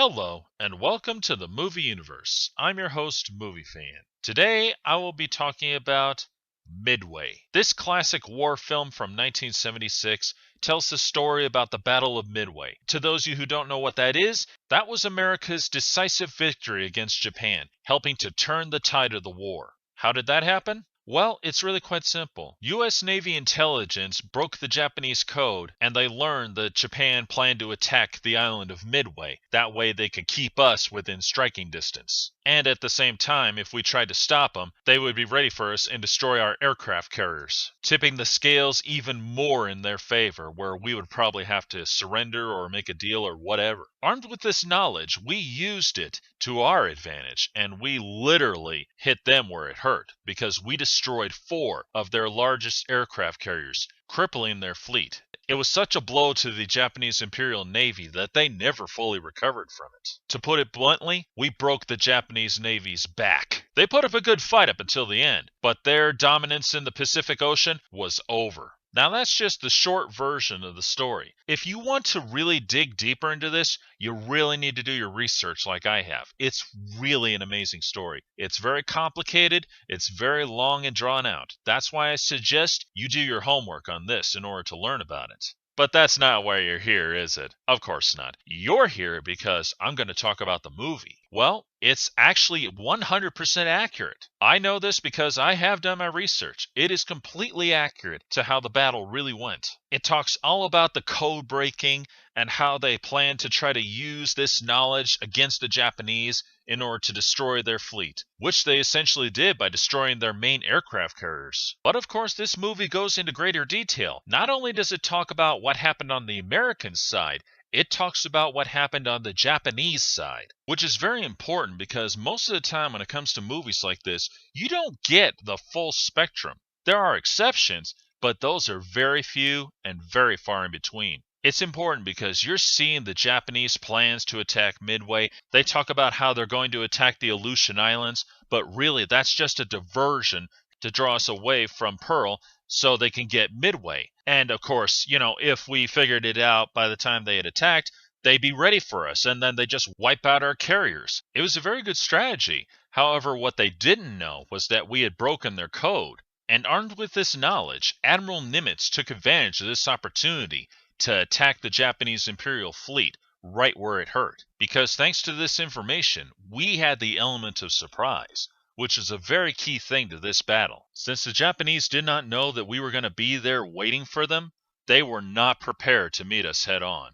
Hello, and welcome to the Movie Universe. I'm your host, Movie Fan. Today, I will be talking about Midway. This classic war film from 1976 tells the story about the Battle of Midway. To those of you who don't know what that is, that was America's decisive victory against Japan, helping to turn the tide of the war. How did that happen? Well, it's really quite simple. U.S. Navy intelligence broke the Japanese code, and they learned that Japan planned to attack the island of Midway. That way they could keep us within striking distance. And at the same time, if we tried to stop them, they would be ready for us and destroy our aircraft carriers, tipping the scales even more in their favor, where we would probably have to surrender or make a deal or whatever. Armed with this knowledge, we used it to our advantage, and we literally hit them where it hurt, because we destroyed 4 of their largest aircraft carriers, crippling their fleet. It was such a blow to the Japanese Imperial Navy that they never fully recovered from it. To put it bluntly, we broke the Japanese Navy's back. They put up a good fight up until the end, but their dominance in the Pacific Ocean was over. Now that's just the short version of the story. If you want to really dig deeper into this, you really need to do your research like I have. It's really an amazing story. It's very complicated, it's very long and drawn out. That's why I suggest you do your homework on this in order to learn about it. But that's not why you're here, is it? Of course not. You're here because I'm going to talk about the movie. Well, it's actually 100% accurate. I know this because I have done my research. It is completely accurate to how the battle really went. It talks all about the code breaking and how they plan to try to use this knowledge against the Japanese in order to destroy their fleet, which they essentially did by destroying their main aircraft carriers. But of course, this movie goes into greater detail. Not only does it talk about what happened on the American side, it talks about what happened on the Japanese side, which is very important because most of the time when it comes to movies like this, you don't get the full spectrum. There are exceptions, but those are very few and very far in between. It's important because you're seeing the Japanese plans to attack Midway. They talk about how they're going to attack the Aleutian Islands, but really that's just a diversion to draw us away from Pearl so they can get Midway. And of course, if we figured it out by the time they had attacked, they'd be ready for us, and then they just wipe out our carriers. It was a very good strategy. However, what they didn't know was that we had broken their code. And armed with this knowledge, Admiral Nimitz took advantage of this opportunity to attack the Japanese Imperial fleet right where it hurt. Because thanks to this information, we had the element of surprise, which is a very key thing to this battle. Since the Japanese did not know that we were going to be there waiting for them, they were not prepared to meet us head on.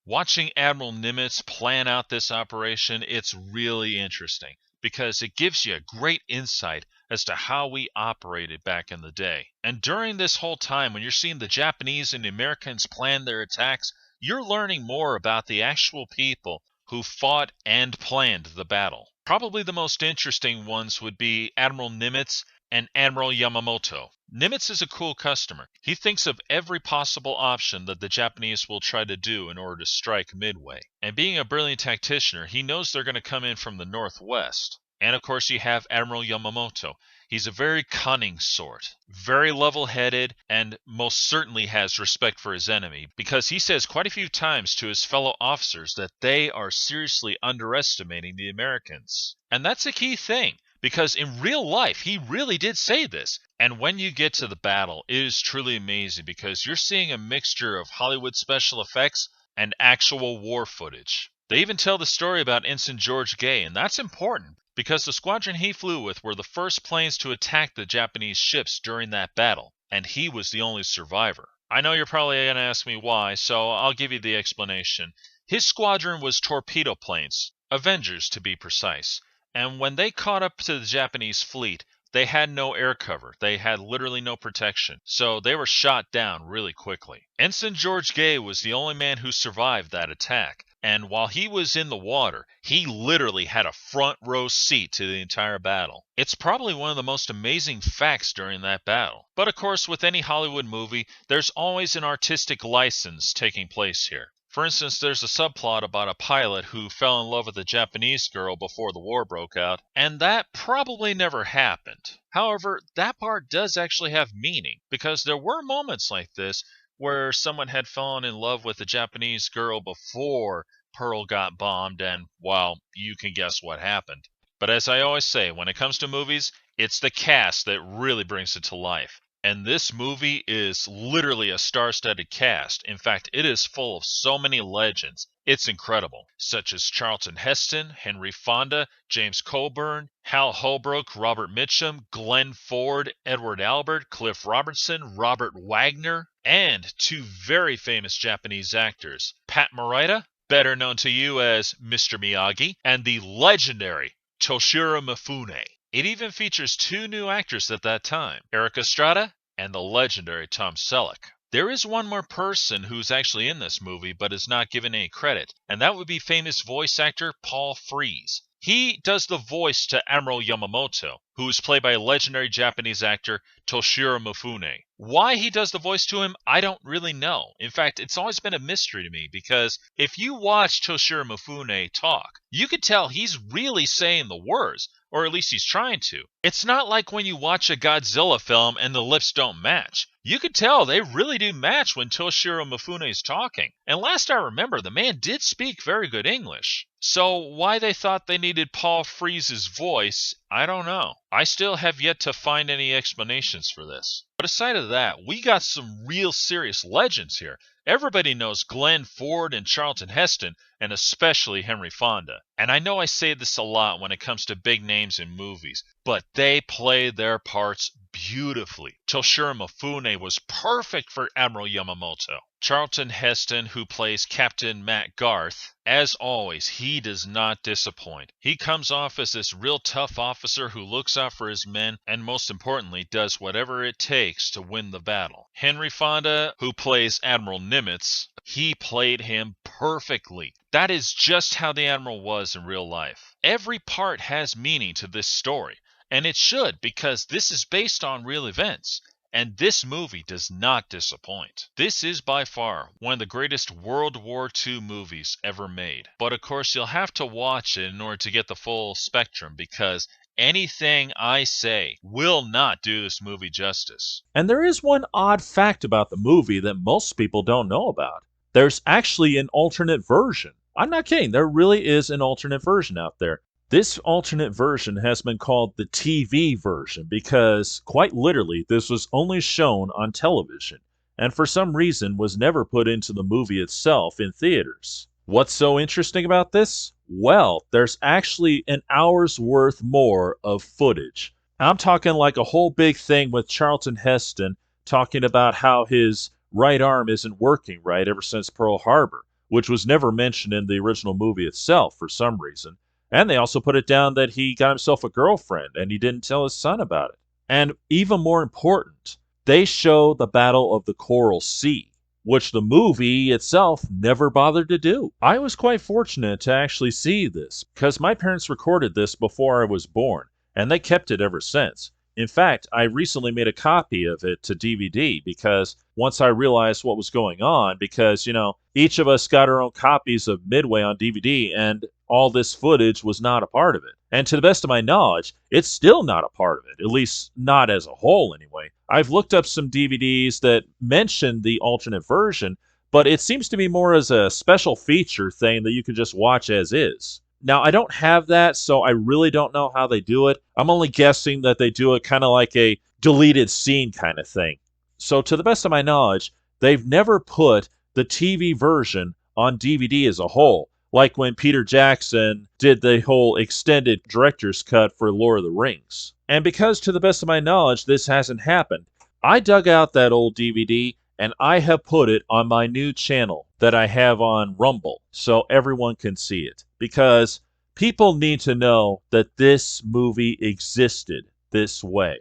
Watching Admiral Nimitz plan out this operation, it's really interesting because it gives you a great insight as to how we operated back in the day. And during this whole time, when you're seeing the Japanese and the Americans plan their attacks, you're learning more about the actual people who fought and planned the battle. Probably the most interesting ones would be Admiral Nimitz and Admiral Yamamoto. Nimitz is a cool customer. He thinks of every possible option that the Japanese will try to do in order to strike Midway. And being a brilliant tactician, he knows they're going to come in from the northwest. And of course you have Admiral Yamamoto. He's a very cunning sort, very level-headed, and most certainly has respect for his enemy, because he says quite a few times to his fellow officers that they are seriously underestimating the Americans. And that's a key thing, because in real life, he really did say this. And when you get to the battle, it is truly amazing, because you're seeing a mixture of Hollywood special effects and actual war footage. They even tell the story about Ensign George Gay, and that's important, because the squadron he flew with were the first planes to attack the Japanese ships during that battle, and he was the only survivor. I know you're probably going to ask me why, so I'll give you the explanation. His squadron was torpedo planes, Avengers to be precise, and when they caught up to the Japanese fleet, they had no air cover. They had literally no protection, so they were shot down really quickly. Ensign George Gay was the only man who survived that attack. And while he was in the water, he literally had a front row seat to the entire battle. It's probably one of the most amazing facts during that battle. But of course, with any Hollywood movie, there's always an artistic license taking place here. For instance, there's a subplot about a pilot who fell in love with a Japanese girl before the war broke out, and that probably never happened. However, that part does actually have meaning, because there were moments like this where someone had fallen in love with a Japanese girl before Pearl got bombed, and, well, you can guess what happened. But as I always say, when it comes to movies, it's the cast that really brings it to life. And this movie is literally a star-studded cast. In fact, it is full of so many legends. It's incredible, such as Charlton Heston, Henry Fonda, James Coburn, Hal Holbrook, Robert Mitchum, Glenn Ford, Edward Albert, Cliff Robertson, Robert Wagner, and two very famous Japanese actors, Pat Morita, better known to you as Mr. Miyagi, and the legendary Toshiro Mifune. It even features two new actors at that time, Eric Estrada and the legendary Tom Selleck. There is one more person who's actually in this movie but is not given any credit, and that would be famous voice actor Paul Frees. He does the voice to Admiral Yamamoto, who is played by legendary Japanese actor Toshiro Mifune. Why he does the voice to him, I don't really know. In fact, it's always been a mystery to me because if you watch Toshiro Mifune talk, you could tell he's really saying the words, or at least he's trying to. It's not like when you watch a Godzilla film and the lips don't match. You could tell they really do match when Toshiro Mifune is talking. And last I remember, the man did speak very good English. So why they thought they needed Paul Frees' voice, I don't know. I still have yet to find any explanations for this. But aside of that, we got some real serious legends here. Everybody knows Glenn Ford and Charlton Heston, and especially Henry Fonda. And I know I say this a lot when it comes to big names in movies, but they play their parts beautifully. Toshiro Mifune was perfect for Admiral Yamamoto. Charlton Heston, who plays Captain Matt Garth, as always, he does not disappoint. He comes off as this real tough officer who looks out for his men and, most importantly, does whatever it takes to win the battle. Henry Fonda, who plays Admiral Nimitz, he played him perfectly. That is just how the Admiral was in real life. Every part has meaning to this story, and it should because this is based on real events. And this movie does not disappoint. This is by far one of the greatest World War II movies ever made. But of course, you'll have to watch it in order to get the full spectrum because anything I say will not do this movie justice. And there is one odd fact about the movie that most people don't know about. There's actually an alternate version. I'm not kidding, there really is an alternate version out there. This alternate version has been called the TV version because, quite literally, this was only shown on television, and for some reason was never put into the movie itself in theaters. What's so interesting about this? Well, there's actually an hour's worth more of footage. I'm talking like a whole big thing with Charlton Heston talking about how his right arm isn't working right ever since Pearl Harbor, which was never mentioned in the original movie itself for some reason. And they also put it down that he got himself a girlfriend and he didn't tell his son about it. And even more important, they show the Battle of the Coral Sea, which the movie itself never bothered to do. I was quite fortunate to actually see this because my parents recorded this before I was born, and they kept it ever since. In fact, I recently made a copy of it to DVD because once I realized what was going on, because, each of us got our own copies of Midway on DVD, and all this footage was not a part of it. And to the best of my knowledge, it's still not a part of it, at least not as a whole anyway. I've looked up some DVDs that mention the alternate version, but it seems to be more as a special feature thing that you can just watch as is. Now, I don't have that, so I really don't know how they do it. I'm only guessing that they do it kind of like a deleted scene kind of thing. So to the best of my knowledge, they've never put the TV version on DVD as a whole, like when Peter Jackson did the whole extended director's cut for Lord of the Rings. And because to the best of my knowledge this hasn't happened, I dug out that old DVD and I have put it on my new channel that I have on Rumble so everyone can see it. Because people need to know that this movie existed this way,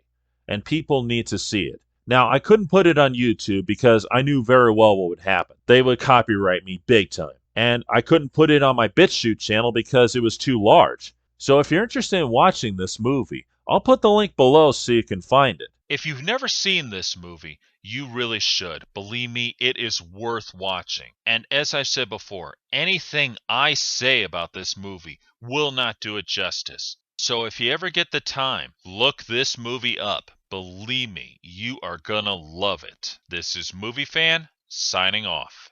and people need to see it. Now, I couldn't put it on YouTube because I knew very well what would happen. They would copyright me big time. And I couldn't put it on my BitChute channel because it was too large. So if you're interested in watching this movie, I'll put the link below so you can find it. If you've never seen this movie, you really should. Believe me, it is worth watching. And as I've said before, anything I say about this movie will not do it justice. So if you ever get the time, look this movie up. Believe me, you are gonna love it. This is Movie Fan, signing off.